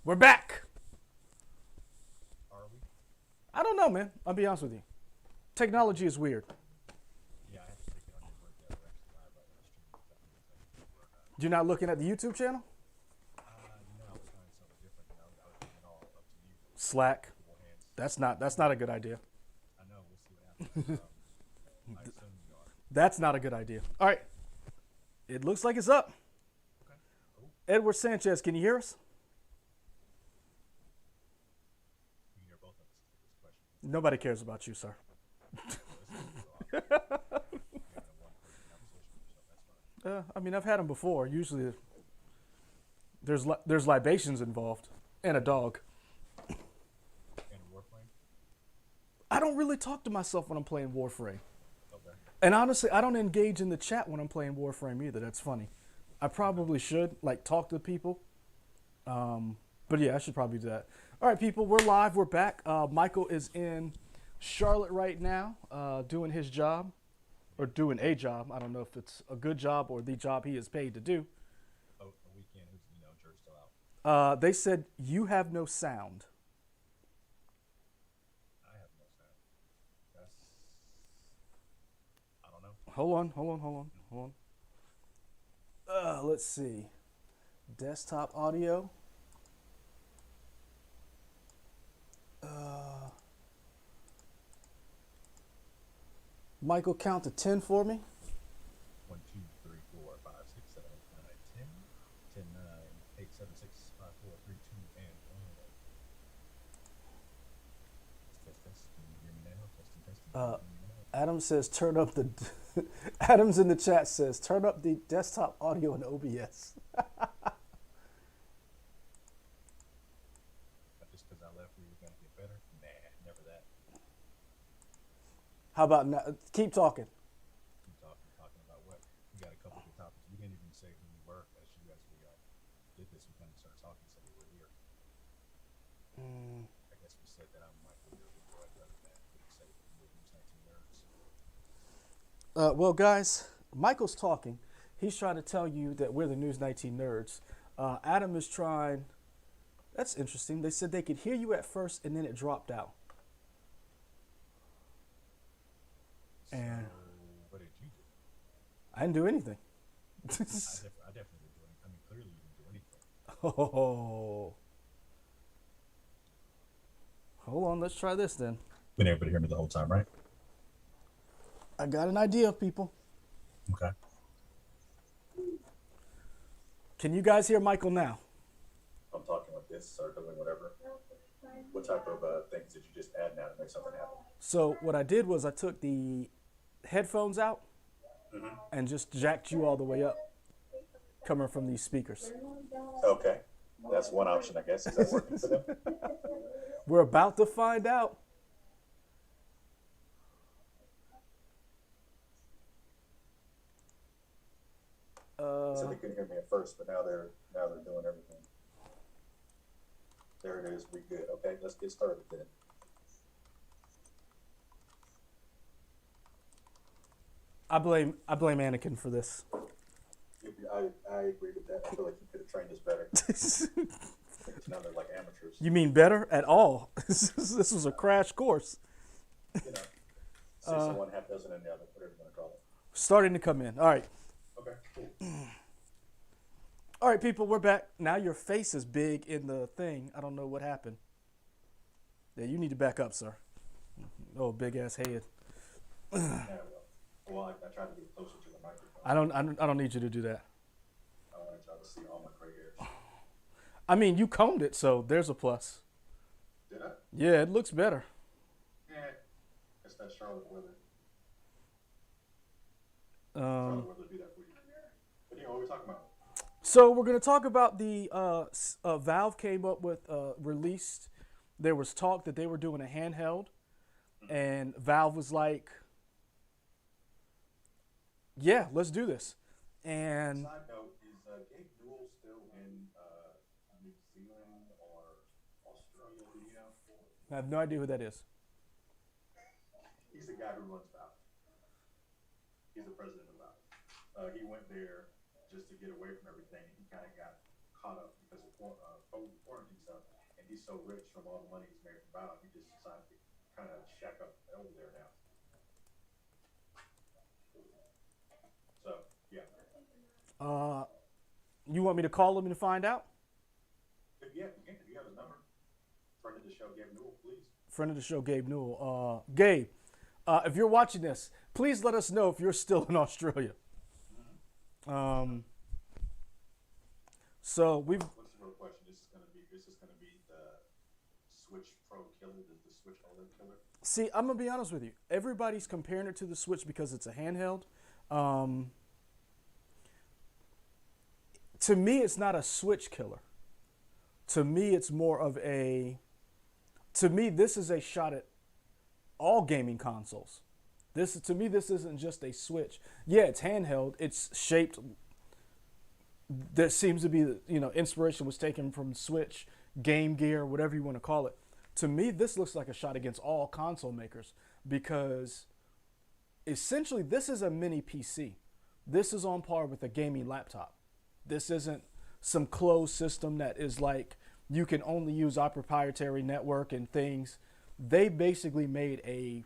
We're back. Are we? I don't know, man. I'll be honest with you. Technology is weird. Yeah, I have to take it on your word that we're actually live right now streaming because I think it's like we're not. You're not looking at the YouTube channel? No, I was trying something different. And I was leaving it all up to you. Slack. Capable hands. That's not a good idea. I know. We'll see what happens. I assume we are. That's not a good idea. All right. It looks like it's up. Okay. Cool. Edward Sanchez, can you hear us? You can hear both of us for this question. Nobody cares about you, sir. You're having a one-person conversation with yourself. That's fine. I mean, I've had them before. Usually, there's libations involved and a dog. And Warframe? I don't really talk to myself when I'm playing Warframe. Okay. And honestly, I don't engage in the chat when I'm playing Warframe either. That's funny. I probably should, like, talk to people. But yeah, I should probably do that. All right, people, we're live. We're back. Michael is in Charlotte right now, doing his job, or doing a job. I don't know if it's a good job or the job he is paid to do. Oh, a weekend. Jury's still out. They said you have no sound. I have no sound. That's. I don't know. Hold on. Let's see. Desktop audio. Michael, count to 10 for me. 1, 2, 3, 4, 5, 6, 7, 8, 9, 10. 10, 9, 8, 7, 6, 5, 4, 3, 2, and 1. Test, test. Can you hear me now? Testing, testing. Can you hear me now? Adam says turn up the. Adam's in the chat says turn up the desktop audio in OBS. Just because I left, we were going to get better? Nah, never that. How about now? Keep talking. Keep talking about what? We got a couple good topics. We didn't even say who we were as we did this. We kind of started talking, said we were here. I guess we said that I'm Michael, you're a boy, rather than we say we're News 19 Nerds. Well, guys, Michael's talking. He's trying to tell you that we're the News 19 Nerds. Adam is trying. That's interesting. They said they could hear you at first and then it dropped out. And So, what did you do? I didn't do anything. I definitely didn't do anything. I mean, clearly you didn't do anything. Oh. Hold on, let's try this then. Been able to hear me the whole time, right? I got an idea, people. Okay. Can you guys hear Michael now? I'm talking like this or doing whatever. What type of things did you just add now to make something happen? So what I did was I took the headphones out and just jacked you all the way up, coming from these speakers. Okay. That's one option, I guess. Is that working for them? We're about to find out. So they couldn't hear me at first, but now they're doing everything. There it is. We good. Okay, let's get started then. I blame Anakin for this. I agree with that. I feel like you could have trained us better. Now they're like amateurs. You mean better at all? This was a crash course. You know, 6 in one, half dozen in the other, whatever you want to call it. Starting to come in. All right. Okay, cool. All right, people, we're back. Now your face is big in the thing. I don't know what happened. Yeah, you need to back up, sir. Oh, big ass head. Yeah, well, I tried to get closer to the microphone. I don't need you to do that. I want y'all to see all my gray hairs. I mean, you combed it, so there's a plus. Did I? Yeah, it looks better. Yeah. It's that Charlotte weather. Charlotte weather do that for you. But anyway, what are we talking about? So we're going to talk about the Valve came up with released. There was talk that they were doing a handheld, and Valve was like, "Yeah, let's do this." And Side note, is Gabe Newell still in New Zealand or Australia? Do you know? I have no idea who that is. He's the guy who runs Valve. He's the president of Valve. He went there just to get away from everything. He kind of got caught up because of quarantine stuff, and he's so rich from all the money he's made from Valve, he just decided to kind of shack up over there now. So yeah, You want me to call him and find out? if you have his number, friend of the show, Gabe Newell, please. Friend of the show, Gabe Newell. Gabe, if you're watching this, please let us know if you're still in Australia. So we've. What's the real question? This is gonna be the Switch Pro killer, the Switch OLED killer. See, I'm gonna be honest with you. Everybody's comparing it to the Switch because it's a handheld. To me, it's not a Switch killer. To me, it's more of a. To me, this is a shot at all gaming consoles. This isn't just a Switch. Yeah, it's handheld. It's shaped. There seems to be, inspiration was taken from Switch, Game Gear, whatever you want to call it. To me, this looks like a shot against all console makers because essentially this is a mini PC. This is on par with a gaming laptop. This isn't some closed system that is like you can only use our proprietary network and things. They basically made a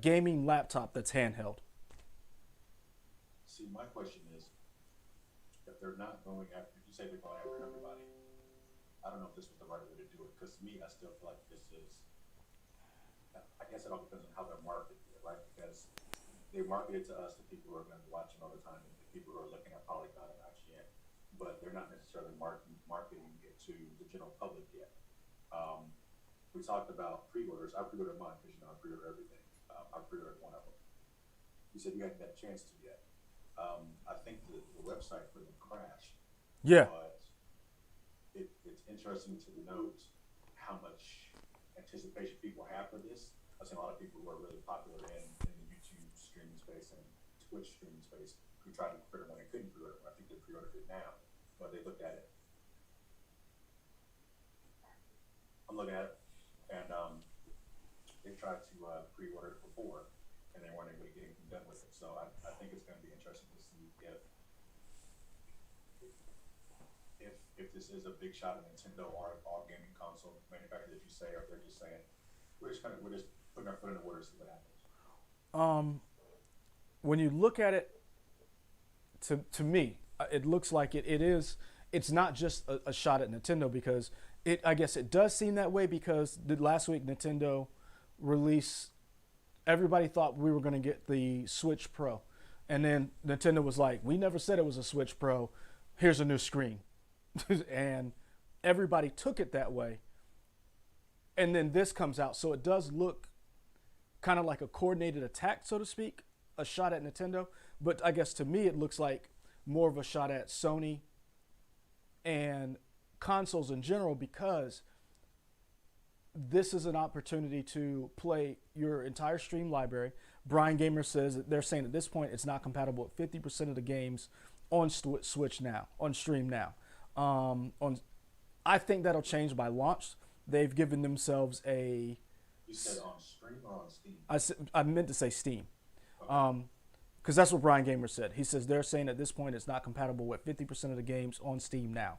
gaming laptop that's handheld. See, my question is, if they're not going after, you say they're going after everybody, I don't know if this was the right way to do it, because to me, I still feel like this is, I guess it all depends on how they're marketing it, right? Because they market it to us, the people who are going to be watching all the time, and the people who are looking at Polygon and IGN, but they're not necessarily marketing it to the general public yet. We talked about pre-orders. I pre-ordered mine because, I pre-order everything. I pre-ordered one of them. You said you hadn't had a chance to yet. I think the website for them crashed. Yeah. But it's interesting to note how much anticipation people have for this. I've seen a lot of people who are really popular in the YouTube streaming space and Twitch streaming space who tried to pre-order when they couldn't pre-order. I think they pre-ordered it now, but they looked at it. I'm looking at it, and they tried to pre-order it before, and they weren't able to get anything done with it. So I think it's going to be interesting to see if this is a big shot at Nintendo or all gaming console manufacturers, as you say, or they're just saying we're just putting our foot in the water to see what happens. When you look at it, to me, it looks like it's not just a shot at Nintendo because I guess it does seem that way because last week Nintendo released, everybody thought we were going to get the Switch Pro. And then Nintendo was like, we never said it was a Switch Pro. Here's a new screen. And everybody took it that way. And then this comes out. So it does look kind of like a coordinated attack, so to speak, a shot at Nintendo. But I guess to me, it looks like more of a shot at Sony and consoles in general because this is an opportunity to play your entire stream library. Brian Gamer says that they're saying at this point it's not compatible with 50% of the games on Switch now, on stream now. I think that'll change by launch. They've given themselves a. You said on stream or on Steam? I meant to say Steam. Because that's what Brian Gamer said. He says they're saying at this point it's not compatible with 50% of the games on Steam now.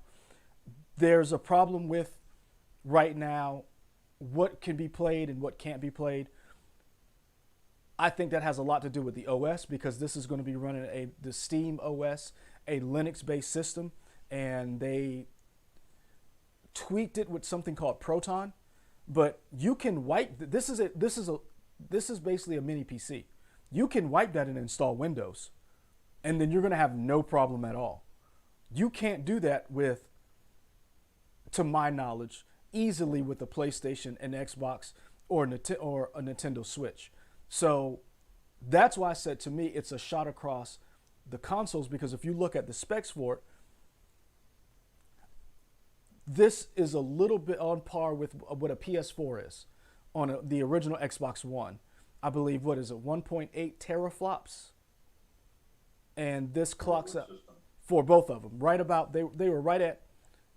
There's a problem with right now what can be played and what can't be played. I think that has a lot to do with the OS because this is going to be running the Steam OS, a Linux-based system, and they tweaked it with something called Proton. But you can wipe this is basically a mini PC. You can wipe that and install Windows, and then you're going to have no problem at all. You can't do that with, to my knowledge, easily with a PlayStation, an Xbox, or a Nintendo Switch. So that's why I said to me it's a shot across the consoles because if you look at the specs for it, this is a little bit on par with what a PS4 is on the original Xbox One. I believe, 1.8 teraflops? And this clocks up for both of them. Right about, they were right at,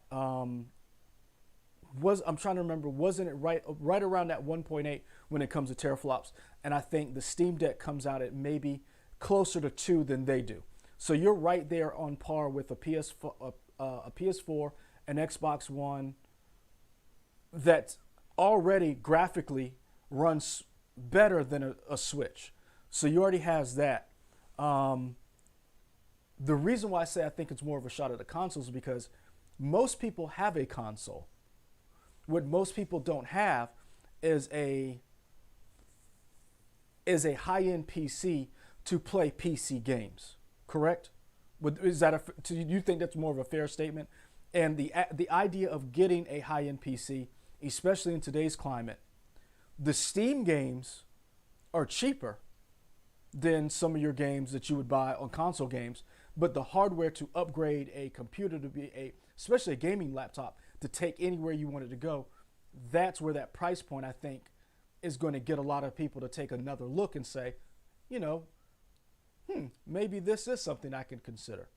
I'm trying to remember, wasn't it right around that 1.8 when it comes to teraflops? And I think the Steam Deck comes out at maybe closer to 2 than they do. So you're right there on par with a a PS4, an Xbox One that already graphically runs better than a Switch. So you already has that. Um, the reason why I say I think it's more of a shot at the consoles is because most people have a console. What most people don't have is a high end PC to play PC games. Correct? Is that do you think that's more of a fair statement? And the idea of getting a high end PC, especially in today's climate, the Steam games are cheaper than some of your games that you would buy on console games. But the hardware to upgrade a computer to be especially a gaming laptop, to take anywhere you want it to go, that's where that price point, I think, is going to get a lot of people to take another look and say, you know, maybe this is something I can consider.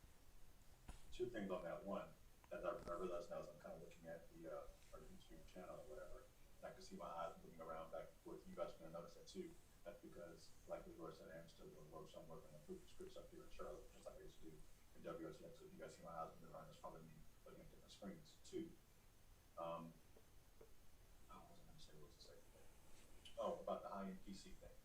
Two things on that. One, as I realized now as I'm kind of looking at our YouTube channel or whatever, and I can see my eyes moving around back and forth. You guys are going to notice that too. That's because, like Leroy said, I'm still doing work, so I'm working on proof of scripts up here in Charlotte, just like I used to do in WSX. So if you guys see my eyes moving around, it's probably me looking at different screens. Two, I wasn't going to say what to say. Oh, about the high-end PC thing.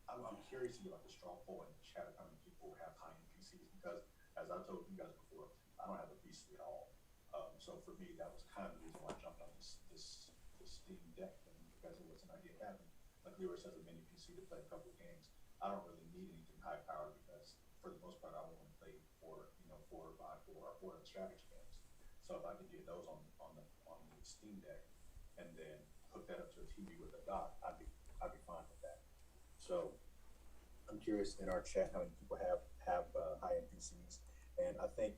I'm curious to get like the straw poll in the chat of how many people have high-end PCs because, as I told you guys before, I don't have a PC at all. So for me, that was kind of the reason why I jumped on this Steam Deck thing because it was an idea of having, like Leroy says, a mini PC to play a couple of games. I don't really need anything high powered because for the most part, I only play four by four or four of the strategy games. So if I could get those on the Steam Deck and then hook that up to a TV with a dock, I'd be fine with that. So I'm curious in our chat how many people have high-end PCs, and I think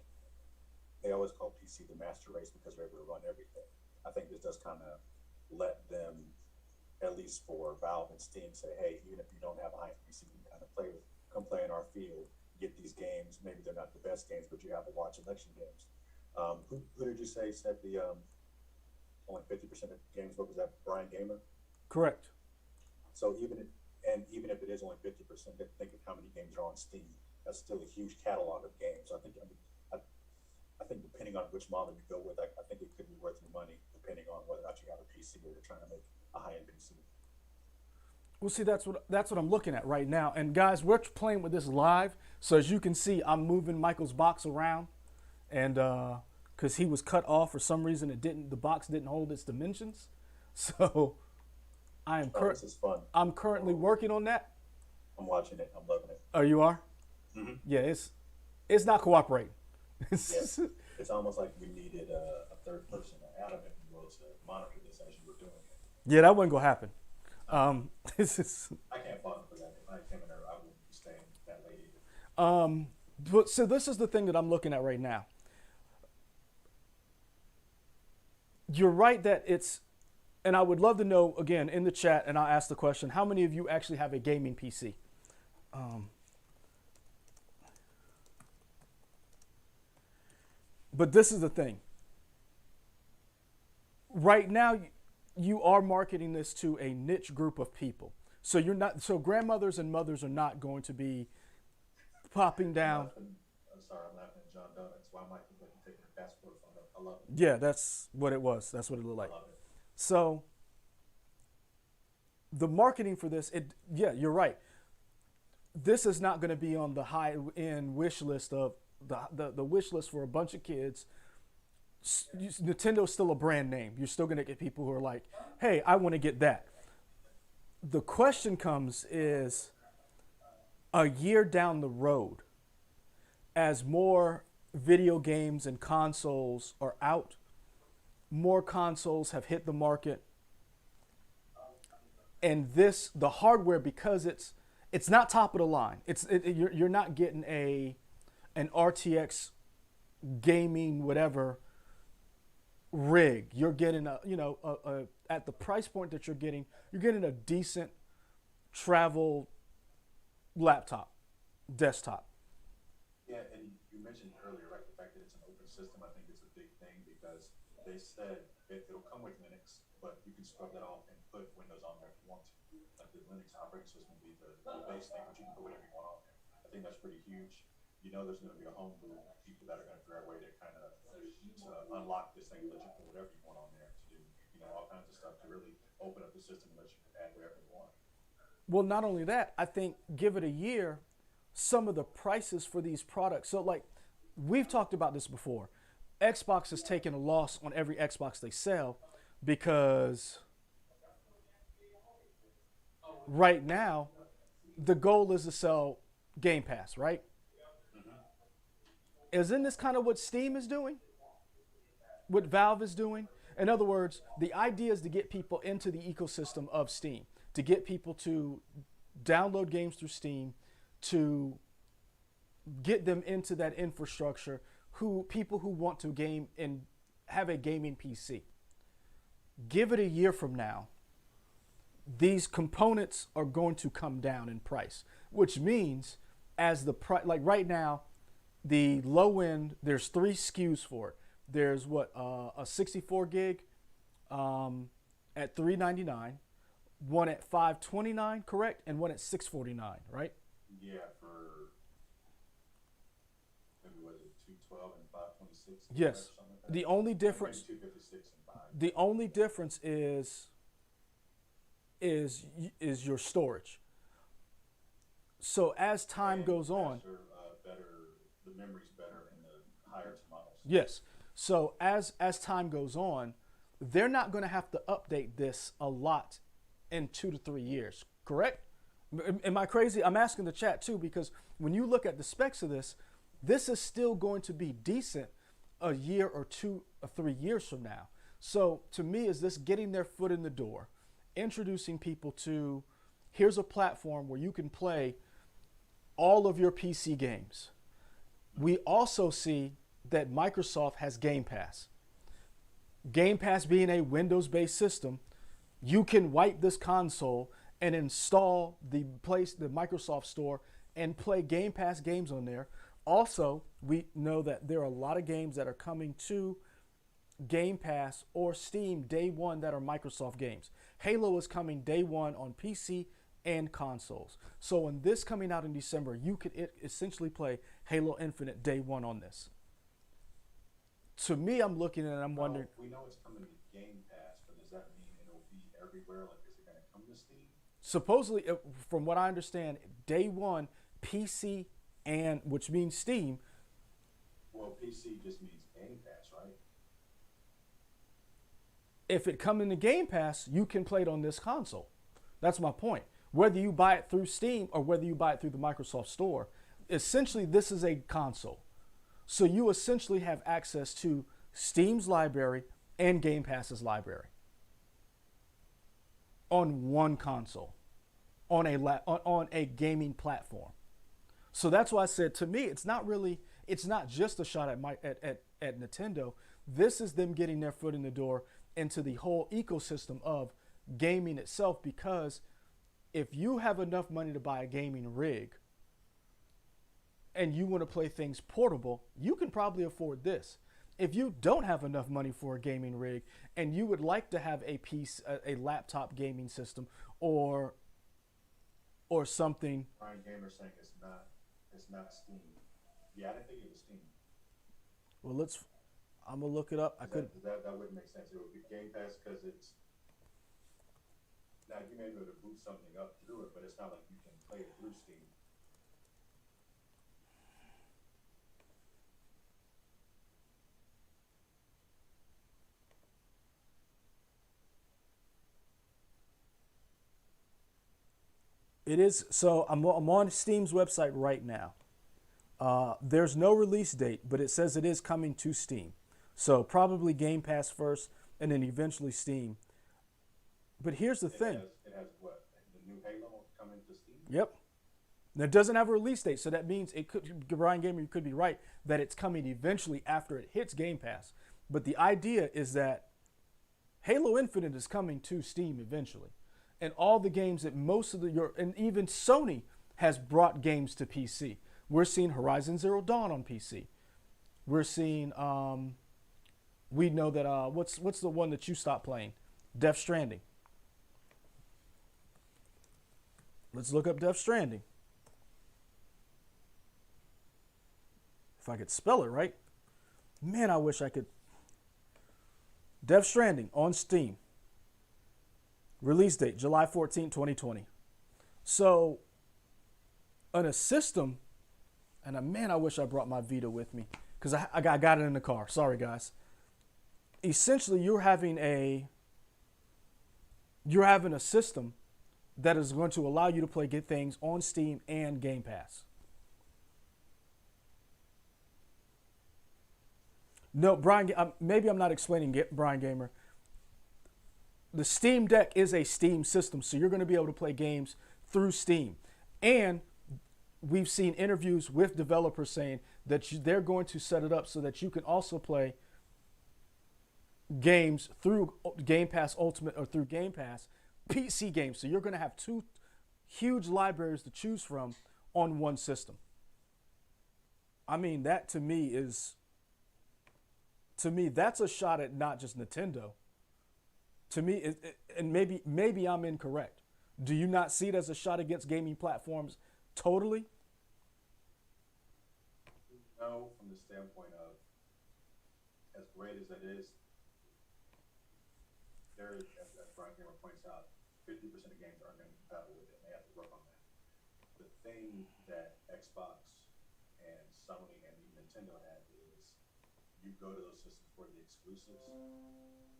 they always call PC the master race because they're able to run everything. I think this does kind of let them, at least for Valve and Steam, say, hey, even if you don't have a high-end PC, you can kind of come play in our field, get these games. Maybe they're not the best games, but you have to watch election games. Who did you say said the only 50% of games? What was that? Brian Gamer. Correct. So even if it is only 50%, think of how many games are on Steam. That's still a huge catalog of games. I think depending on which model you go with, I think it could be worth your money depending on whether or not you have a PC or you're trying to make a high-end PC. Well, see, that's what I'm looking at right now. And guys, we're playing with this live, so as you can see, I'm moving Michael's box around, and because he was cut off for some reason, the box didn't hold its dimensions, so This is fun. I'm currently working on that. I'm watching it. I'm loving it. Oh, you are? Mm-hmm. Yeah, it's not cooperating. Yes. It's almost like we needed a third person, Adam, if you will, to monitor this as you were doing it. Yeah, that wasn't gonna happen. This is. I can't fault him for that. If I came in there, I wouldn't be staying that late either. But so this is the thing that I'm looking at right now. You're right that it's, and I would love to know again in the chat, and I'll ask the question: how many of you actually have a gaming PC? But this is the thing. Right now, you are marketing this to a niche group of people. So you're not. So grandmothers and mothers are not going to be popping down. I'm sorry, I'm laughing at John Donuts. Why Mike look like you're taking a passport photo? I love it. Yeah, that's what it was. That's what it looked like. I love it. So the marketing for this, yeah, you're right. This is not going to be on the high end wish list of the wish list for a bunch of kids. Nintendo's still a brand name. You're still going to get people who are like, hey, I want to get that. The question comes is a year down the road, as more video games and consoles are out, more consoles have hit the market, and the hardware, because it's not top of the line. You're not getting an RTX gaming whatever rig. You're getting at the price point that you're getting a decent travel laptop, desktop. Yeah, and you mentioned earlier, right, the fact that it's an open system, I think it's a big thing because they said it'll come with Linux, but you can scrub that off and put Windows on there if you want to. Like the Linux operating system will be the base thing, but you can put whatever you want on there. I think that's pretty huge. you know there's going to be a homebrew people that are going to figure out a way to kind of to unlock this thing, let you put whatever you want on there to do, all kinds of stuff to really open up the system and let you add whatever you want. Well, not only that, I think give it a year, some of the prices for these products. So, like, we've talked about this before. Xbox has taken a loss on every Xbox they sell because right now the goal is to sell Game Pass, right? Isn't this kind of what Steam is doing? What Valve is doing? In other words, the idea is to get people into the ecosystem of Steam, to get people to download games through Steam, to get them into that infrastructure, who people who want to game and have a gaming PC. Give it a year from now, these components are going to come down in price, which means as the price, like right now, the low end, there's 3 SKUs for it. There's what a 64 gig at $399, one at $529, correct, and one at $649, right? Yeah, for maybe was it 212 and 526? Yes. Like that? The only difference, 256 and 5. the only difference is your storage. So as time goes on, Better, the memory's better in the higher models. yes. So as time goes on, they're not going to have to update this a lot in 2 to 3 years, correct? Am I crazy? I'm asking the chat too, because when you look at the specs of this, this is still going to be decent a year or 2 or 3 years from now. So to me, is this getting their foot in the door, introducing people to, here's a platform where you can play all of your PC games. We also see that Microsoft has Game Pass. Game Pass being a Windows-based system, you can wipe this console and install the Microsoft Store and play Game Pass games on there. Also, we know that there are a lot of games that are coming to Game Pass or Steam day one that are Microsoft games. Halo is coming day one on PC and consoles. So when this coming out in December, you could essentially play Halo Infinite day one on this. To me, I'm looking at it and I'm wondering. We know it's coming to Game Pass, but does that mean it'll be everywhere? Like, is it going to come to Steam? Supposedly, from what I understand, day one, PC and, which means Steam. Well, PC just means Game Pass, right? If it come into Game Pass, you can play it on this console. That's my point. Whether you buy it through Steam or whether you buy it through the Microsoft Store, essentially this is a console. So you essentially have access to Steam's library and Game Pass's library on one console, on a gaming platform. So that's why I said, to me, it's not just a shot at Nintendo. This is them getting their foot in the door into the whole ecosystem of gaming itself, because if you have enough money to buy a gaming rig and you want to play things portable, you can probably afford this. If you don't have enough money for a gaming rig and you would like to have a laptop gaming system or something. Brian Gamer saying it's not Steam. Yeah, I didn't think it was Steam. Well, I'm gonna look it up. That wouldn't make sense. It would be Game Pass because it's. Now you may be able to boot something up through it, but it's not like you can play it through Steam. It is, so I'm on Steam's website right now. There's no release date, but it says it is coming to Steam. So probably Game Pass first, and then eventually Steam. But here's the thing. It has what? The new Halo coming to Steam? Yep. It doesn't have a release date, so that means it could, Brian Gamer, you could be right, that it's coming eventually after it hits Game Pass. But the idea is that Halo Infinite is coming to Steam eventually. And all the games that and even Sony has brought games to PC. We're seeing Horizon Zero Dawn on PC. We're seeing, we know that, what's the one that you stopped playing? Death Stranding. Let's look up Death Stranding. if I could spell it right. Man, I wish I could. Death Stranding on Steam. Release date, July 14, 2020. So, on a system, and man, I wish I brought my Vita with me because I got it in the car. Sorry, guys. Essentially, you're having a system that is going to allow you to play good things on Steam and Game Pass. No, Brian, maybe I'm not explaining Brian Gamer. The Steam Deck is a Steam system, so you're going to be able to play games through Steam. And we've seen interviews with developers saying that they're going to set it up so that you can also play games through Game Pass Ultimate or through Game Pass PC games. So you're going to have two huge libraries to choose from on one system. I mean, that to me, that's a shot at not just Nintendo. To me, and maybe I'm incorrect. Do you not see it as a shot against gaming platforms totally? No, from the standpoint of, as great as it is, there is, as Brian Gamer points out, 50% of games aren't going to be compatible with it, and they have to work on that. The thing that Xbox and Sony and even Nintendo had is you go to those systems for the exclusives.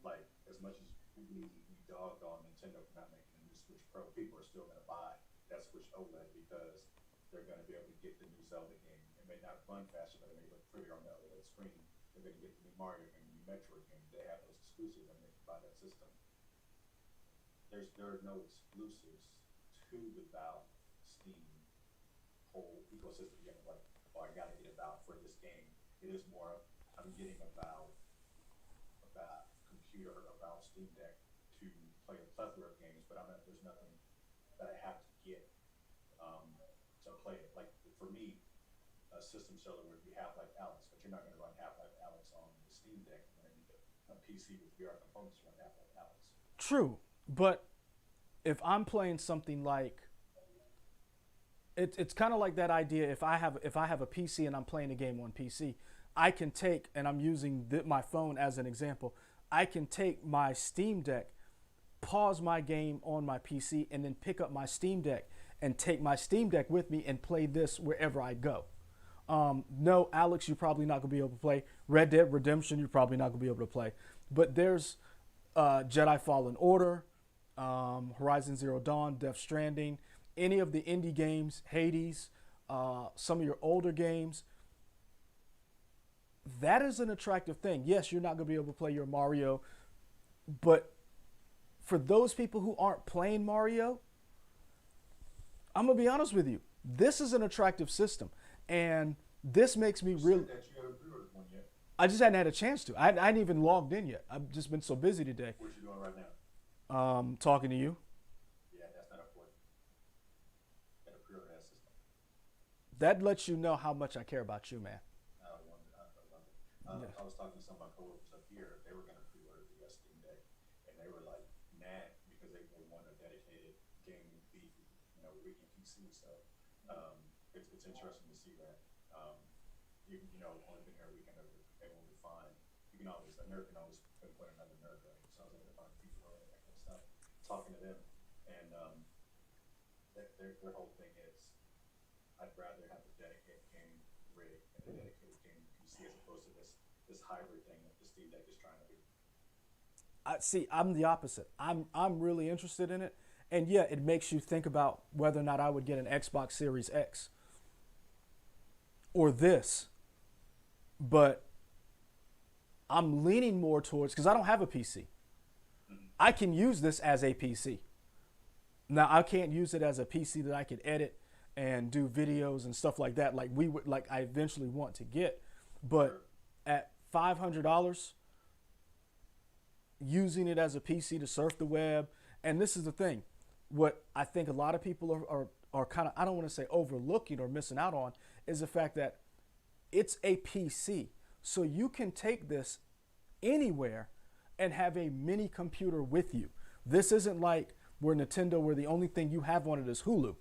Like, as much as we dogged on Nintendo for not making a new Switch Pro, people are still going to buy that Switch OLED because they're going to be able to get the new Zelda game. It may not run faster, but it may look prettier on the OLED screen. They're going to get the new Mario game, the new Metroid game. They have those exclusives and they can buy that system. There are no exclusives to the Valve Steam whole ecosystem. You know, like, oh, I got to get a Valve for this game. It is more, I'm getting a Valve computer, a Valve Steam Deck to play a plethora of games, but there's nothing that I have to get to play it. Like, for me, a system seller would be Half-Life Alyx, but you're not going to run Half-Life Alyx on the Steam Deck. You're going to need a PC with VR components to run Half-Life Alyx. True, but if I'm playing something like it's kind of like that idea. If I have a PC and I'm playing a game on PC, I can take, and I'm using my phone as an example, I can take my Steam Deck, pause my game on my PC, and then pick up my Steam Deck and take my Steam Deck with me and play this wherever I go. No, Alex, you're probably not going to be able to play. Red Dead Redemption, you're probably not going to be able to play. But there's Jedi Fallen Order, Horizon Zero Dawn, Death Stranding, any of the indie games, Hades, some of your older games. That is an attractive thing. Yes, you're not going to be able to play your Mario, but for those people who aren't playing Mario, I'm going to be honest with you. This is an attractive system, and this makes me really... I just hadn't had a chance to. I hadn't even logged in yet. I've just been so busy today. What you doing right now? Talking to you. Yeah, that's not important. Got to pre-order that system. That lets you know how much I care about you, man. I was talking to some of my coworkers up here. They were going to pre-order the Steam Deck, and they were like mad because they want a dedicated gaming PC. So it's interesting to see that. Only been here a week and they will be fine. You can always, a nerd can always pinpoint another nerd, right? So I was able to find people and that kind of stuff. Talking to them, and their whole thing is, I'd rather have a dedicated game rig and a dedicated game PC as opposed to this hybrid thing that the Steam Deck is trying to do. I'm the opposite. I'm really interested in it, and yeah, it makes you think about whether or not I would get an Xbox Series X or this, but I'm leaning more towards, because I don't have a PC. I can use this as a PC. Now I can't use it as a PC that I could edit and do videos and stuff like that, like I eventually want to get. But at $500, using it as a PC to surf the web, and this is the thing, what I think a lot of people are kind of, I don't want to say overlooking or missing out on, is the fact that it's a PC. So you can take this anywhere and have a mini computer with you. This isn't like where Nintendo, where the only thing you have on it is Hulu.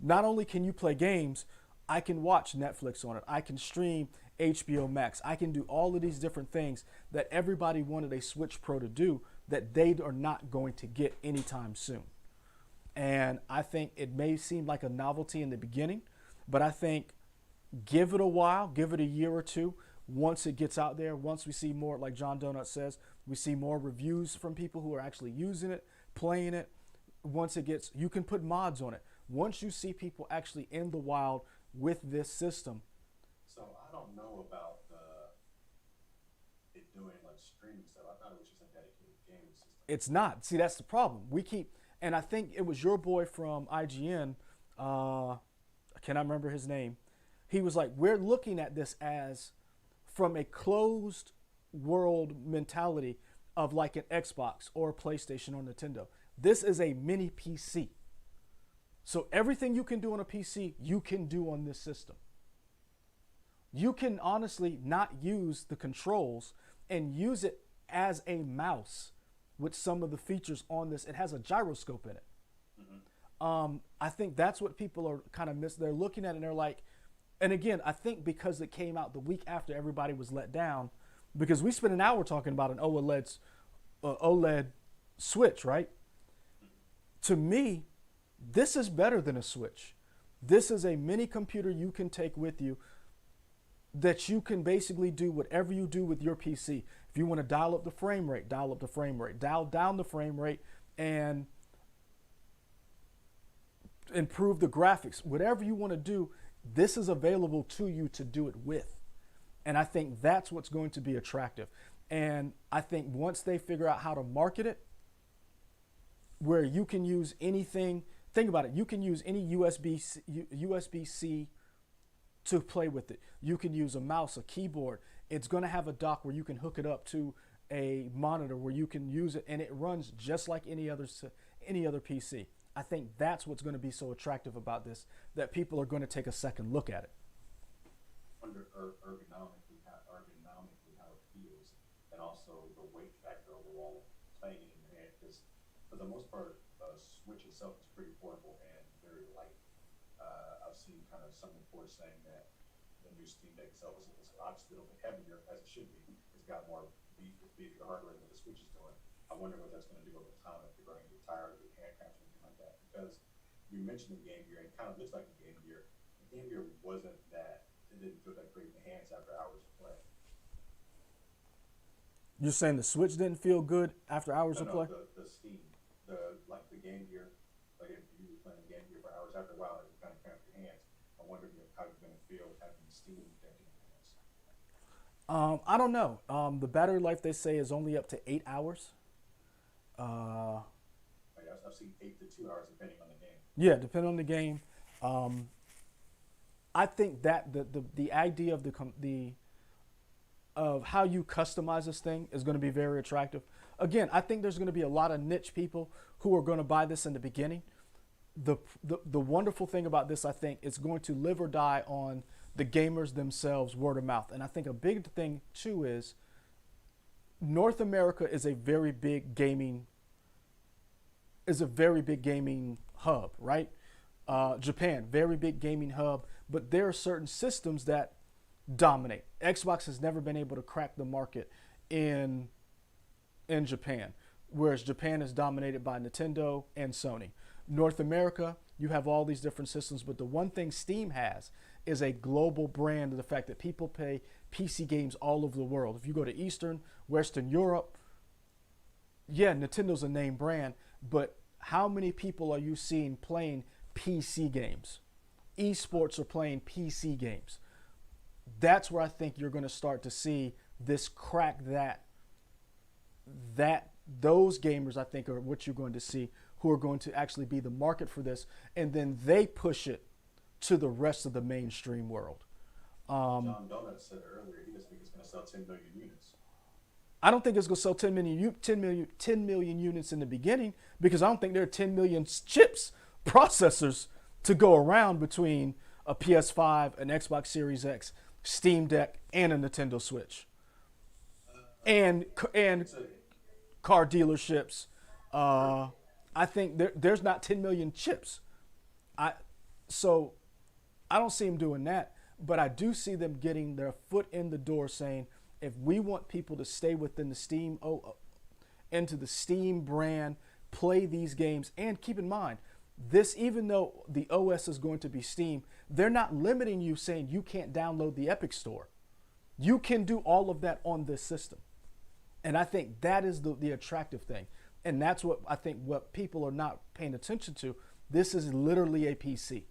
Not only can you play games, I can watch Netflix on it. I can stream HBO Max. I can do all of these different things that everybody wanted a Switch Pro to do that they are not going to get anytime soon. And I think it may seem like a novelty in the beginning, but I think give it a while, give it a year or two. Once it gets out there, once we see more, like John Donut says, we see more reviews from people who are actually using it, playing it. Once it gets, you can put mods on it. Once you see people actually in the wild with this system. So I don't know about it doing like streaming stuff. I thought it was just a dedicated gaming system. It's not. See, that's the problem. We keep, and I think it was your boy from IGN. I cannot remember his name. He was like, we're looking at this as from a closed world mentality of like an Xbox or a PlayStation or Nintendo. This is a mini PC. So everything you can do on a PC, you can do on this system. You can honestly not use the controls and use it as a mouse with some of the features on this. It has a gyroscope in it. I think that's what people are kind of they're looking at and they're like, and again, I think because it came out the week after everybody was let down, because we spent an hour talking about an OLED Switch, right? To me, this is better than a Switch. This is a mini computer you can take with you that you can basically do whatever you do with your PC. If you want to dial up the frame rate, dial up the frame rate, dial down the frame rate, and improve the graphics. Whatever you want to do, this is available to you to do it with. And I think that's what's going to be attractive. And I think once they figure out how to market it, where you can use anything, think about it, you can use any USB-C to play with it. You can use a mouse, a keyboard. It's going to have a dock where you can hook it up to a monitor where you can use it, and it runs just like any other PC. I think that's what's going to be so attractive about this, that people are going to take a second look at it. Wonder ergonomically how it feels, and also the weight factor overall playing it in your hand. Because for the most part, Switch itself is pretty portable and very light. I've seen kind of some reports saying that the new Steam Deck itself is obviously a little bit heavier, as it should be. It's got more beefier hardware than the Switch is doing. I wonder what that's going to do over time if you're going to get tired of the hand cramps or anything like that. Because you mentioned the Game Gear, and it kind of looks like the Game Gear. The Game Gear wasn't that, it didn't feel that great in the hands after hours of play. You're saying the Switch didn't feel good after hours of play? The Steam, the Game Gear, like if you were playing the Game Gear for hours, after a while it would kind of cramp your hands. I wonder how you're going to feel having the Steam Deck in your hands. I don't know. The battery life, they say, is only up to 8 hours. I've seen 8 to 2 hours depending on the game. Yeah, depending on the game. I think that the idea of of how you customize this thing is going to be very attractive. Again, I think there's going to be a lot of niche people who are going to buy this in the beginning. The wonderful thing about this, I think, is going to live or die on the gamers themselves, word of mouth. And I think a big thing too is North America is a very big gaming hub, right? Japan, very big gaming hub, but there are certain systems that dominate. Xbox has never been able to crack the market in Japan, whereas Japan is dominated by Nintendo and Sony. North America, you have all these different systems, but the one thing Steam has is a global brand of the fact that people play PC games all over the world. If you go to Eastern, Western Europe, yeah, Nintendo's a name brand, but how many people are you seeing playing PC games? Esports are playing PC games. That's where I think you're going to start to see this crack those gamers, I think, are what you're going to see, who are going to actually be the market for this, and then they push it to the rest of the mainstream world. John Donut said earlier he doesn't think it's going to sell 10 million units. I don't think it's going to sell 10 million units in the beginning, because I don't think there are 10 million chips, processors to go around between a PS5, an Xbox Series X, Steam Deck, and a Nintendo Switch. And car dealerships. I think there's not 10 million chips. So I don't see him doing that. but I do see them getting their foot in the door saying, if we want people to stay within the Steam, into the Steam brand, play these games, and keep in mind, this, even though the OS is going to be Steam, they're not limiting you saying you can't download the Epic Store. You can do all of that on this system. And I think that is the attractive thing. And that's what I think what people are not paying attention to. This is literally a PC.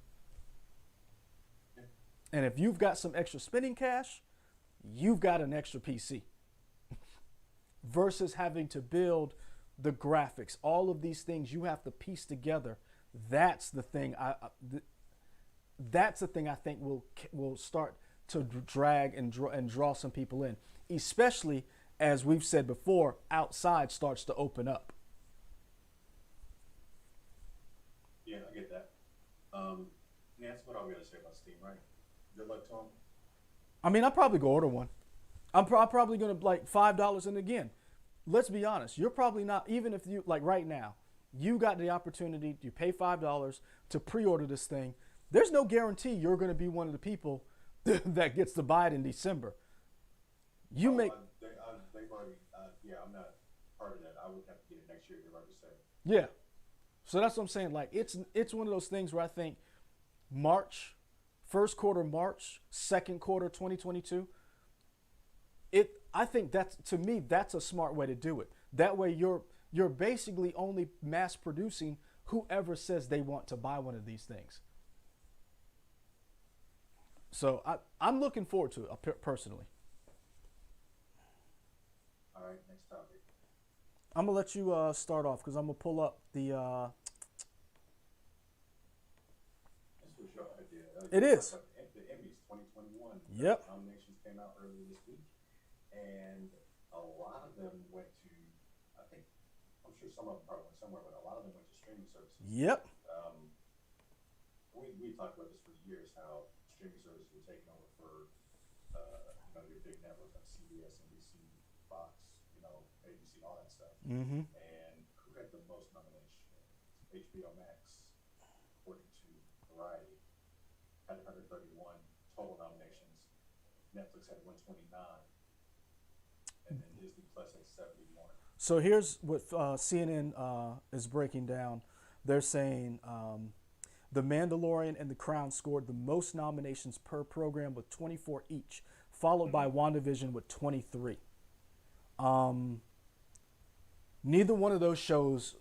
And if you've got some extra spending cash, you've got an extra PC. Versus having to build the graphics, all of these things you have to piece together. That's the thing. That's the thing I think will start to drag and draw some people in, especially as we've said before, outside starts to open up. Yeah, I get that. Yeah, that's what I'm gonna say about Steam, right? Good luck to them. I mean, I'll probably go order one. I'm probably gonna like $5. And again, let's be honest, you're probably not, even if you like right now, you got the opportunity, you pay $5 to pre-order this thing. There's no guarantee you're gonna be one of the people that gets to buy it in December. You make. They've already. Yeah, I'm not part of that. I would have to get it next year. You're right to say. Yeah. So that's what I'm saying. Like it's one of those things where I think March, first quarter March, second quarter 2022. I think that's, to me, that's a smart way to do it. That way you're basically only mass producing whoever says they want to buy one of these things. So I'm looking forward to it personally. All right, next topic. I'm gonna let you start off because I'm gonna pull up the. This was your idea. It is. The Emmys 2021. Yep. Nominations came out earlier this week, and a lot of them went to. I'm sure some of them probably went somewhere, but a lot of them went to streaming services. Yep. We talked about this for years, how streaming services were taking over for your big networks like CBS, NBC, Fox, ABC, all that stuff. Mm-hmm. And who had the most nominations? HBO Max, according to Variety, had 131 total nominations. Netflix had 129, and then Disney Plus had 71. So here's what CNN is breaking down. They're saying The Mandalorian and The Crown scored the most nominations per program with 24 each, followed by WandaVision with 23. Neither one of those shows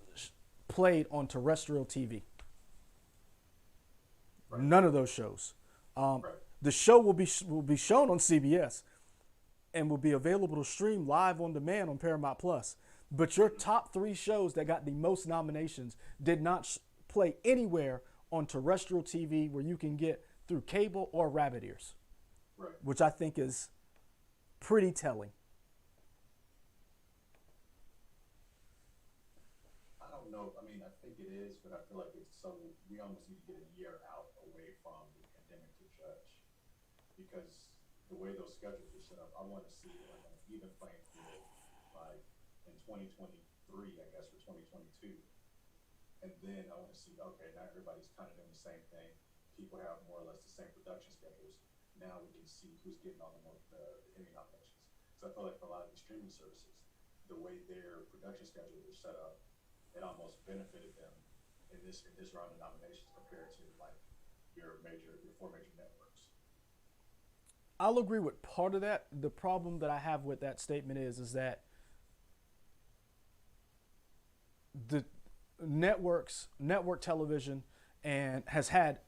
played on terrestrial TV. Right. None of those shows. Right. The show will be shown on CBS and will be available to stream live on demand on Paramount Plus. But your top three shows that got the most nominations did not play anywhere on terrestrial TV where you can get through cable or rabbit ears, right. Which I think is pretty telling. I don't know. I mean, I think it is, but I feel like it's so. We almost need to get a year out away from the pandemic to judge, because the way those schedules are set up, I want to see like an even playing field, like in 2023, I guess, for 2022. And then I want to see, okay, now everybody's kind of doing the same thing. People have more or less the same production schedules. Now we can see who's getting all the Emmy nominations. So I feel like for a lot of these streaming services, the way their production schedules are set up, it almost benefited them in this round of nominations compared to like your four major networks. I'll agree with part of that. The problem that I have with that statement is that the network television and has had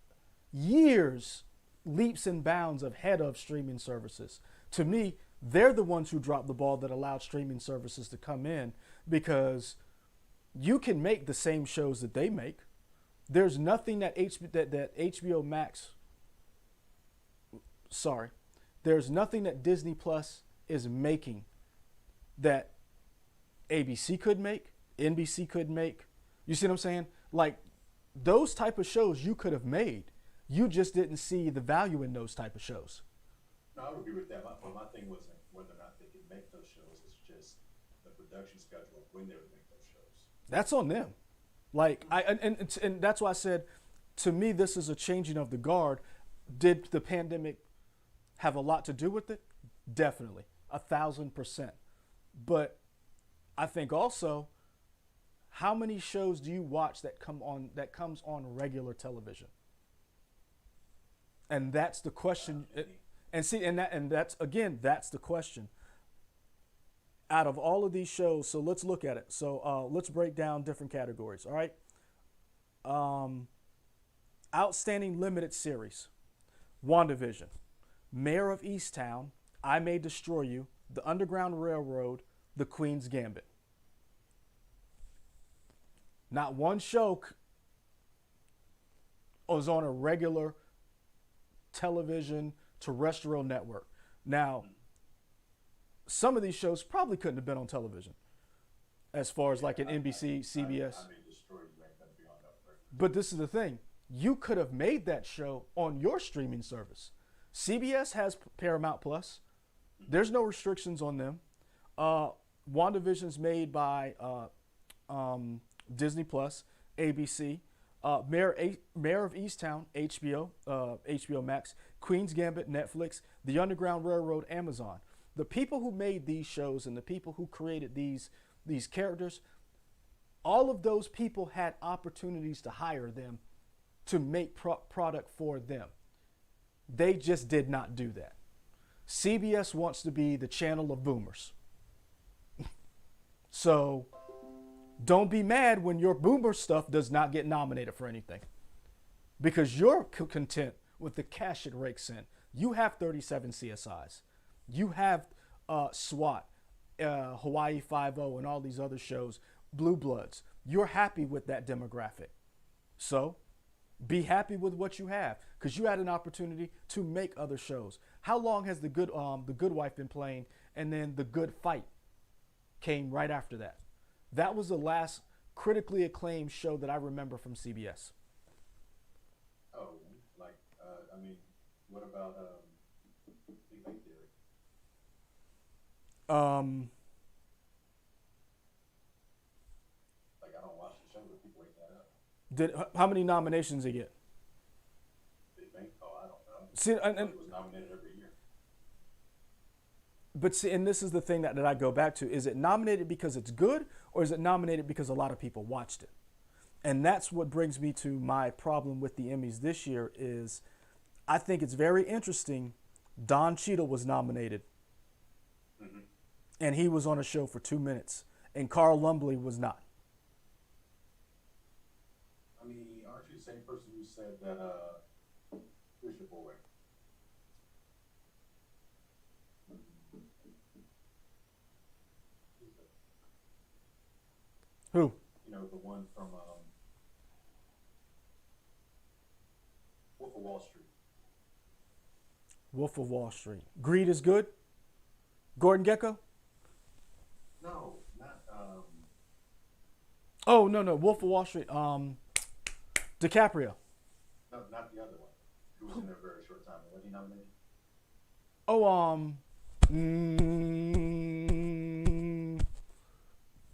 years leaps and bounds ahead of streaming services. To me, they're the ones who dropped the ball that allowed streaming services to come in, because you can make the same shows that they make. There's nothing that HBO Max, there's nothing that Disney Plus is making that ABC could make, NBC could make. You see what I'm saying? Like, those type of shows you could have made. You just didn't see the value in those type of shows. No, I would agree with that. My thing wasn't whether or not they could make those shows. It's just the production schedule of when they would make those shows. That's on them. Like, and that's why I said, to me, this is a changing of the guard. Did the pandemic have a lot to do with it? Definitely, 1,000%. But I think also, how many shows do you watch that comes on regular television? And that's the question. That's the question. Out of all of these shows, so let's look at it. So let's break down different categories. All right. Outstanding limited series: WandaVision, Mayor of Easttown, I May Destroy You, The Underground Railroad, The Queen's Gambit. Not one show was on a regular television terrestrial network. Now, some of these shows probably couldn't have been on television, as far as like an NBC, CBS. I may destroy you ain't gonna be on that first. But this is the thing. You could have made that show on your streaming service. CBS has Paramount Plus. There's no restrictions on them. WandaVision's made by Disney Plus, ABC. Mayor of Easttown, HBO, HBO Max. Queen's Gambit, Netflix. The Underground Railroad, Amazon. The people who made these shows and the people who created these characters, all of those people had opportunities to hire them to make product for them. They just did not do that. CBS wants to be the channel of boomers. So don't be mad when your boomer stuff does not get nominated for anything, because you're content with the cash it rakes in. You have 37 CSIs. You have SWAT, Hawaii Five-0, and all these other shows, Blue Bloods. You're happy with that demographic. So be happy with what you have, because you had an opportunity to make other shows. How long has the Good Wife been playing, and then The Good Fight came right after that? That was the last critically acclaimed show that I remember from CBS. Oh, like I mean, what about Big Bang Theory? Like, I don't watch the show, but people ate that up. How many nominations did it get? Big Bang? Oh, I don't know. See, and It was nominated every year. But see, and this is the thing that I go back to. Is it nominated because it's good, or is it nominated because a lot of people watched it? And that's what brings me to my problem with the Emmys this year is I think it's very interesting. Don Cheadle was nominated. Mm-hmm. And he was on a show for 2 minutes. And Carl Lumbly was not. I mean, aren't you the same person who said that, who's your boy? Who? You know, the one from Wolf of Wall Street. Wolf of Wall Street. Greed is good? Gordon Gekko? No, not, Oh, no. Wolf of Wall Street. DiCaprio. no, not the other one. Who was in there a very short time. Was he nominated? Oh,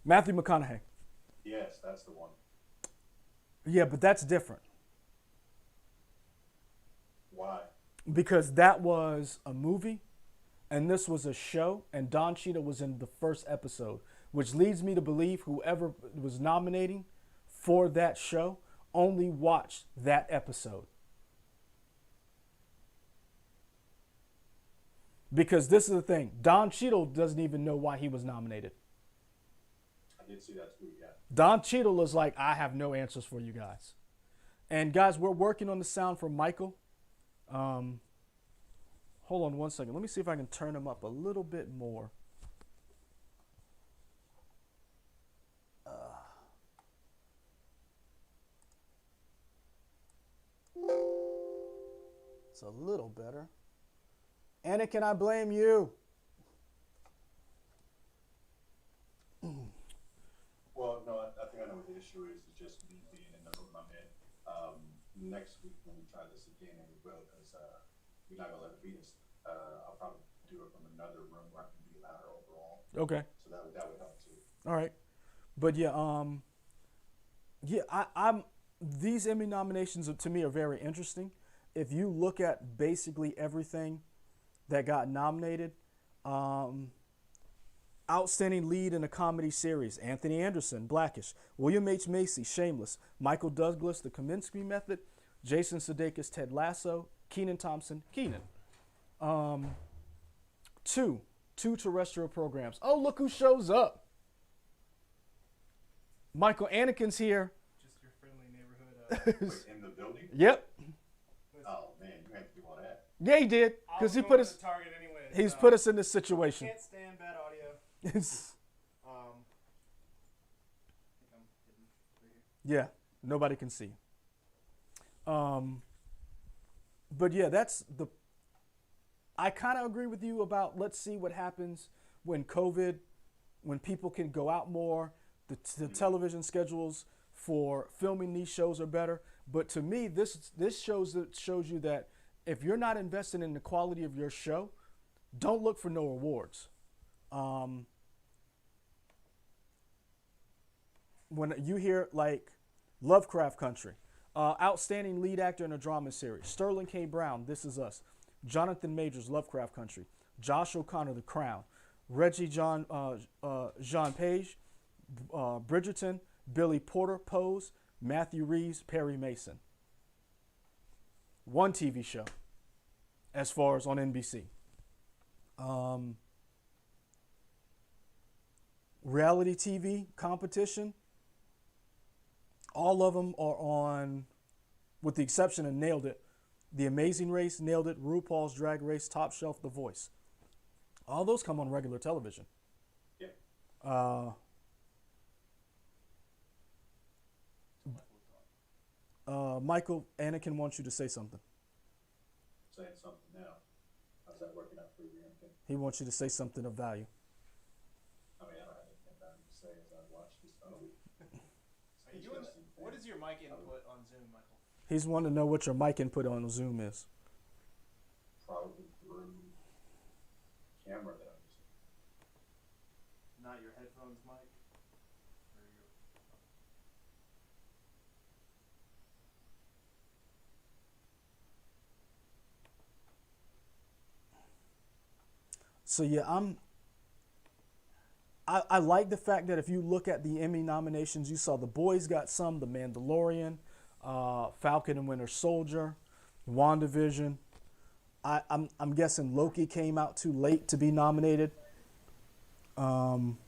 Matthew McConaughey. Yes, that's the one. Yeah, but that's different. Why? Because that was a movie and this was a show, and Don Cheadle was in the first episode, which leads me to believe whoever was nominating for that show only watched that episode. Because this is the thing, Don Cheadle doesn't even know why he was nominated. I did see that tweet, yeah. Don Cheadle is like, I have no answers for you guys. And guys, we're working on the sound for Michael. Hold on one second. Let me see if I can turn him up a little bit more. It's a little better. Anna, can I blame you? Well, no, I think I know what the issue is. It's just me being in the room I'm in. Next week when we try this again, and we will, because we're not gonna let it beat us. I'll probably do it from another room where I can be louder overall. Okay. So that would help too. All right. But yeah, I'm these Emmy nominations to me are very interesting. If you look at basically everything, that got nominated. Um, Outstanding lead in a comedy series: Anthony Anderson, Blackish; William H. Macy, Shameless; Michael Douglas, The Kominsky Method; Jason Sudeikis, Ted Lasso; Kenan Thompson, Kenan. Um, two terrestrial programs. Oh, look who shows up! Michael Anakin's here. Just your friendly neighborhood. Wait, in the building? Yep. Oh man, you have to do all that. Yeah, he did because he put us. Target anyway. He's put us in this situation. Can't stand bad audio. It's- I think I'm hidden right here. yeah, nobody can see. But yeah, that's the. I kind of agree with you about let's see what happens when COVID, when people can go out more, the television schedules for filming these shows are better. But to me, this shows you that if you're not investing in the quality of your show, don't look for no awards. When you hear like Lovecraft Country, outstanding lead actor in a drama series, Sterling K. Brown, This Is Us; Jonathan Majors, Lovecraft Country; Josh O'Connor, The Crown; Reggie Jean Page, Bridgerton; Billy Porter, Pose; Matthew Reeves, Perry Mason. One TV show, as far as on NBC. Reality TV competition. All of them are on, with the exception of Nailed It, The Amazing Race, Nailed It, RuPaul's Drag Race, Top Shelf, The Voice. All those come on regular television. Yeah. Michael, Anakin wants you to say something. Saying something now. How's that working out for you, Anakin? He wants you to say something of value. I mean, I don't have anything bad to say as I watch this. Are you doing, what is your mic input on Zoom, Michael? He's wanting to know what your mic input on Zoom is. Probably through camera that I'm using. Not your headphones mic? Or your... So yeah, I like the fact that if you look at the Emmy nominations, you saw The Boys got some, The Mandalorian, Falcon and Winter Soldier, WandaVision. I'm guessing Loki came out too late to be nominated. I'm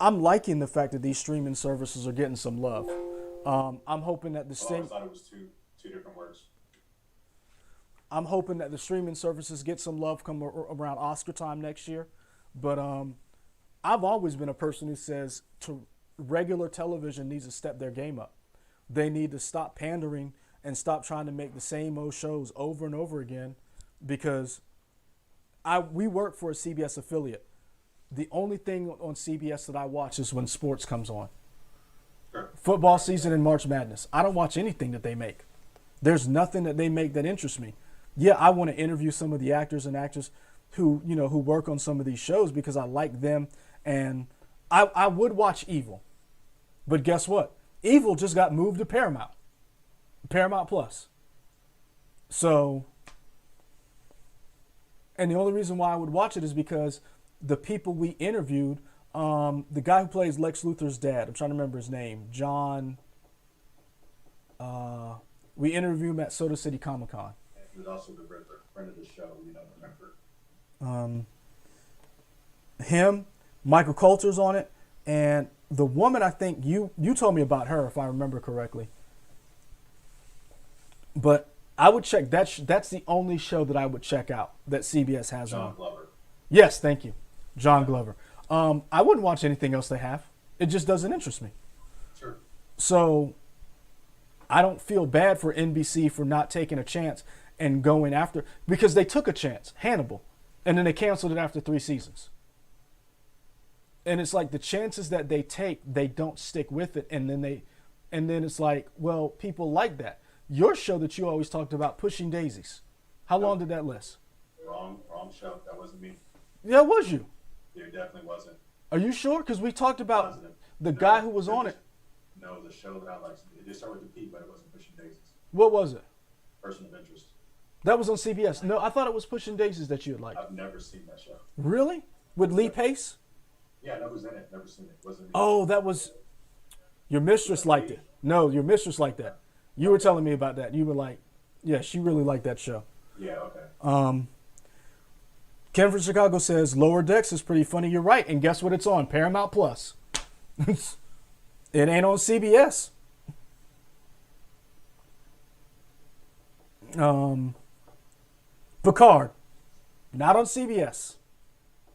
liking the fact that these streaming services are getting some love. I'm hoping that the Oh, I thought it was two different words. I'm hoping that the streaming services get some love come around Oscar time next year. But I've always been a person who says regular television needs to step their game up. They need to stop pandering and stop trying to make the same old shows over and over again, because we work for a CBS affiliate. The only thing on CBS that I watch is when sports comes on. Sure. Football season and March Madness. I don't watch anything that they make. There's nothing that they make that interests me. Yeah, I want to interview some of the actors and actresses who work on some of these shows because I like them, and I would watch Evil. But guess what? Evil just got moved to Paramount Plus. So, and the only reason why I would watch it is because the people we interviewed, the guy who plays Lex Luthor's dad, I'm trying to remember his name, John. We interviewed him at Soda City Comic Con. He was also the Riddler, friend of the show, remember. Him, Michael Coulter's on it, and the woman, I think you told me about her, if I remember correctly. But I would check that's the only show that I would check out that CBS has on. John Glover. Yes, thank you, John Glover. I wouldn't watch anything else they have. It just doesn't interest me. Sure. So I don't feel bad for NBC for not taking a chance and going after, because they took a chance, Hannibal, and then they canceled it after 3 seasons. And it's like the chances that they take, they don't stick with it, and then it's like, well, people like that. Your show that you always talked about, Pushing Daisies, how long did that last? Wrong show. That wasn't me. Yeah, it was you. It definitely wasn't. Are you sure? Because we talked about Positive. the No, guy who was on it. No, the show that I liked, it did start with the P, but it wasn't Pushing Daisies. What was it? Person of Interest. That was on CBS. No, I thought it was Pushing Daisies that you had liked. I've never seen that show. Really? With Lee Pace? Yeah, that was in it. Never seen it. Wasn't. Oh, that was your mistress liked it. No, your mistress liked that. You were telling me about that. You were like, yeah, she really liked that show. Yeah. Okay. Ken from Chicago says Lower Decks is pretty funny. You're right, and guess what? It's on Paramount Plus. It ain't on CBS. Picard, not on CBS.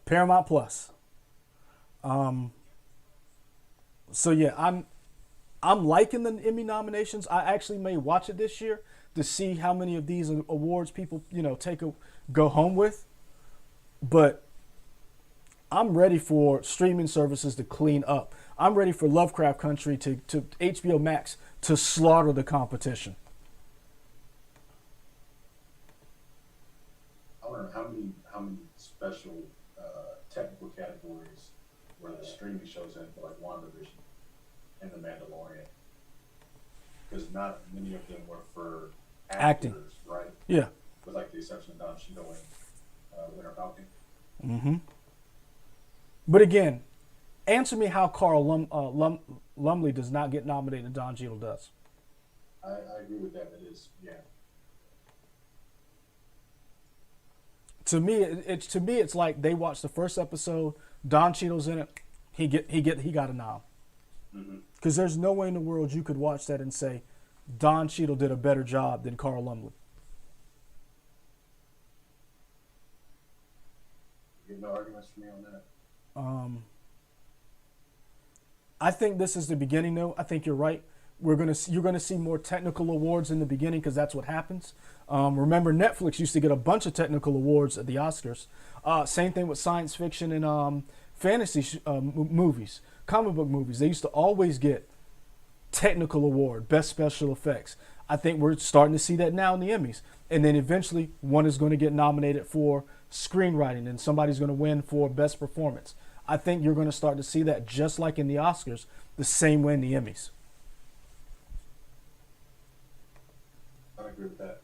Paramount Plus. So yeah, I'm liking the Emmy nominations. I actually may watch it this year to see how many of these awards people go home with. But I'm ready for streaming services to clean up. I'm ready for Lovecraft Country to HBO Max to slaughter the competition. I wonder how many special technical categories were the streaming shows in, for like WandaVision and The Mandalorian, because not many of them were for actors, Acting. right? Yeah. With like the exception of Don Cheadle and Winter Falcon. Mm-hmm. But again, answer me how Carl Lumley does not get nominated and Don Cheadle does. I agree with that. It is, yeah. To me, it's like they watched the first episode. Don Cheadle's in it. He got a nom. Because there's no way in the world you could watch that and say Don Cheadle did a better job than Carl Lumley. You have no arguments for me on that. I think this is the beginning, though. I think you're right. You're gonna see more technical awards in the beginning because that's what happens. Remember, Netflix used to get a bunch of technical awards at the Oscars. Same thing with science fiction and fantasy movies, comic book movies. They used to always get technical award, best special effects. I think we're starting to see that now in the Emmys. And then eventually one is going to get nominated for screenwriting and somebody's going to win for best performance. I think you're going to start to see that just like in the Oscars, the same way in the Emmys. I agree with that.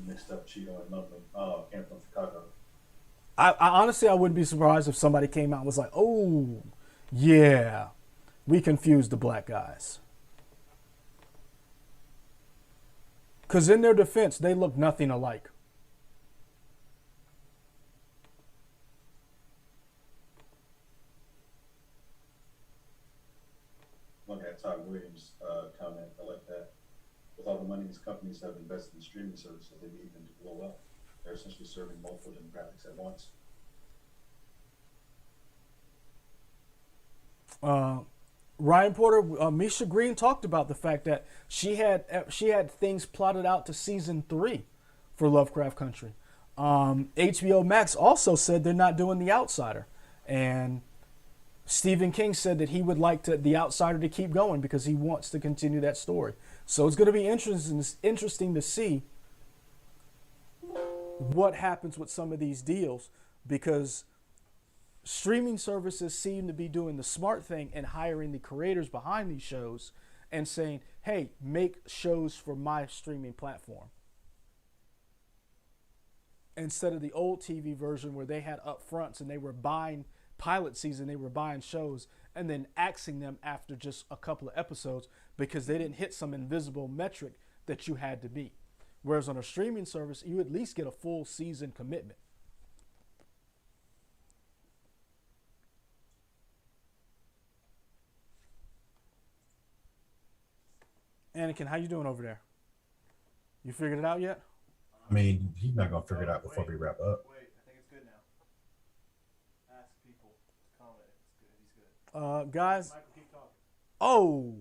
Mixed up Cheeto and Lumley. Came from Chicago. I honestly, I wouldn't be surprised if somebody came out and was like, oh, yeah, we confused the black guys. Because in their defense, they look nothing alike. Look at Todd Williams' comment. I like that. With all the money these companies have invested in streaming services, they need them to blow up. They're essentially serving multiple demographics at once. Ryan Porter, Misha Green talked about the fact that she had things plotted out to season 3 for Lovecraft Country. HBO Max also said they're not doing The Outsider, and Stephen King said that he would like The Outsider to keep going because he wants to continue that story. So it's going to be interesting to see what happens with some of these deals, because streaming services seem to be doing the smart thing and hiring the creators behind these shows and saying, hey, make shows for my streaming platform. Instead of the old TV version where they had upfronts and they were buying pilot season, they were buying shows and then axing them after just a couple of episodes because they didn't hit some invisible metric that you had to beat. Whereas on a streaming service, you at least get a full season commitment. Anakin, how you doing over there? You figured it out yet? I mean, he's not gonna figure it out before we wrap up. Wait, I think it's good now. Ask people to comment. It's good. He's good. Guys. Michael, keep talking. Oh,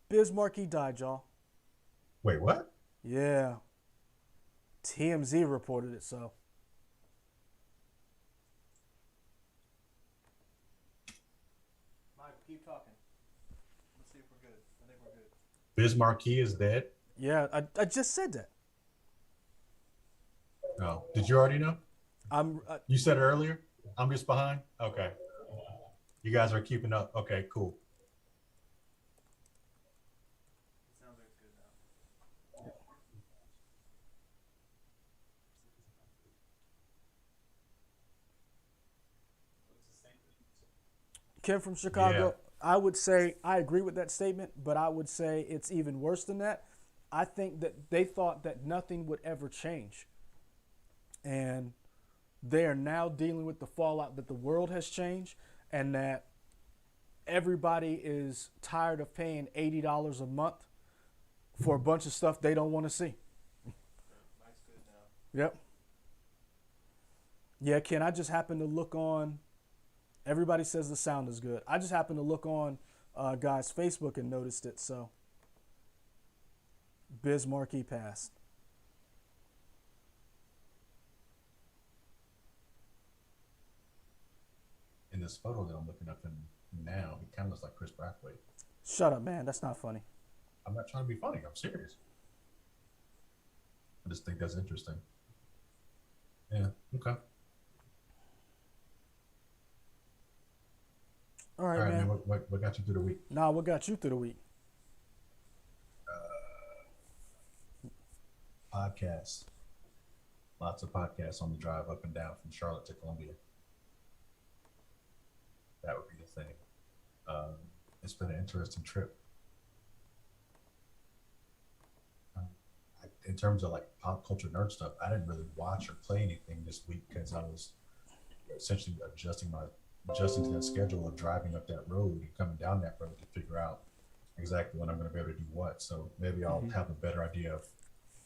Biz Markie died, y'all. Wait, what? Yeah. TMZ reported it, so. Michael, keep talking. Let's see if we're good. I think we're good. Biz Markie is dead? Yeah, I just said that. No. Did you already know? I'm. You said it earlier? I'm just behind? Okay. You guys are keeping up. Okay, cool. It sounds like it's good now. Kim from Chicago. Yeah. I would say I agree with that statement, but I would say it's even worse than that. I think that they thought that nothing would ever change. And they are now dealing with the fallout that the world has changed and that everybody is tired of paying $80 a month for a bunch of stuff they don't want to see. Mike's good now. Yep. Yeah, Ken, I just happened to look on. Everybody says the sound is good. I just happened to look on guy's Facebook and noticed it. So, Biz Marquee passed. In this photo that I'm looking up in now, he kind of looks like Chris Brathwaite. Shut up, man. That's not funny. I'm not trying to be funny. I'm serious. I just think that's interesting. Yeah. Okay. All right, All right, man. man. What got you through the week? Nah, what got you through the week? Podcasts. Lots of podcasts on the drive up and down from Charlotte to Columbia. That would be the thing. It's been an interesting trip. In terms of like pop culture nerd stuff, I didn't really watch or play anything this week because I was essentially adjusting to that schedule of driving up that road and coming down that road to figure out exactly when I'm going to be able to do what. So maybe I'll have a better idea of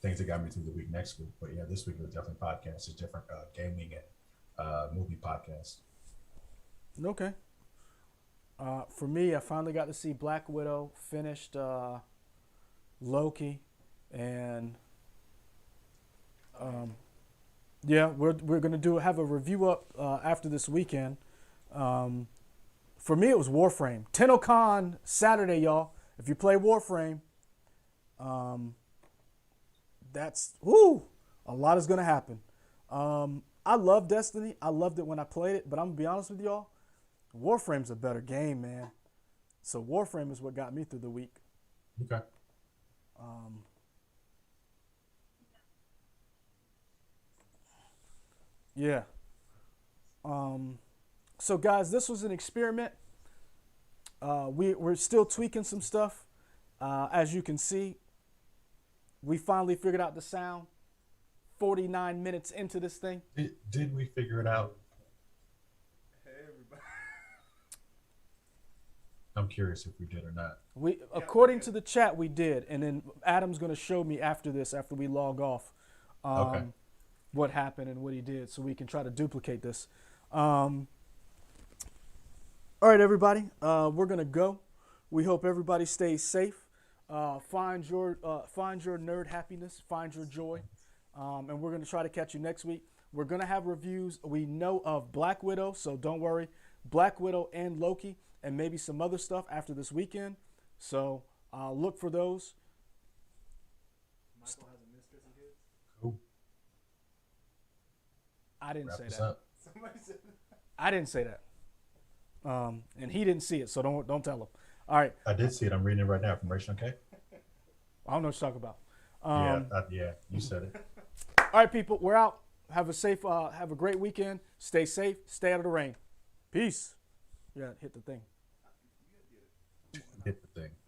things that got me through the week next week. But yeah, this week was definitely podcasts. It's different gaming and movie podcasts. Okay. For me, I finally got to see Black Widow, finished Loki, and yeah, we're gonna have a review up after this weekend. For me, it was Warframe. TennoCon Saturday, y'all. If you play Warframe, that's a lot is gonna happen. I love Destiny. I loved it when I played it, but I'm gonna be honest with y'all. Warframe's a better game, man. So Warframe is what got me through the week. Okay. Yeah. So guys, this was an experiment. We're still tweaking some stuff. As you can see, we finally figured out the sound. 49 minutes into this thing. Did we figure it out? Hey, everybody. I'm curious if we did or not. According to the chat, we did, and then Adam's going to show me after we log off, Okay. what happened and what he did, so we can try to duplicate this. All right, everybody, we're going to go. We hope everybody stays safe. Find your nerd happiness. Find your joy. And we're going to try to catch you next week. We're going to have reviews. We know of Black Widow, so don't worry. Black Widow and Loki, and maybe some other stuff after this weekend. So look for those. Michael has a mistress and kids. Cool. I didn't Wrap say this that. up. Somebody said that. I didn't say that. And he didn't see it, so don't tell him. All right. I did see it. I'm reading it right now from Rachel K. I don't know what you're talking about. Yeah, you said it. All right, people, we're out. Have a great weekend. Stay safe. Stay out of the rain. Peace. Yeah, hit the thing. Hit the thing.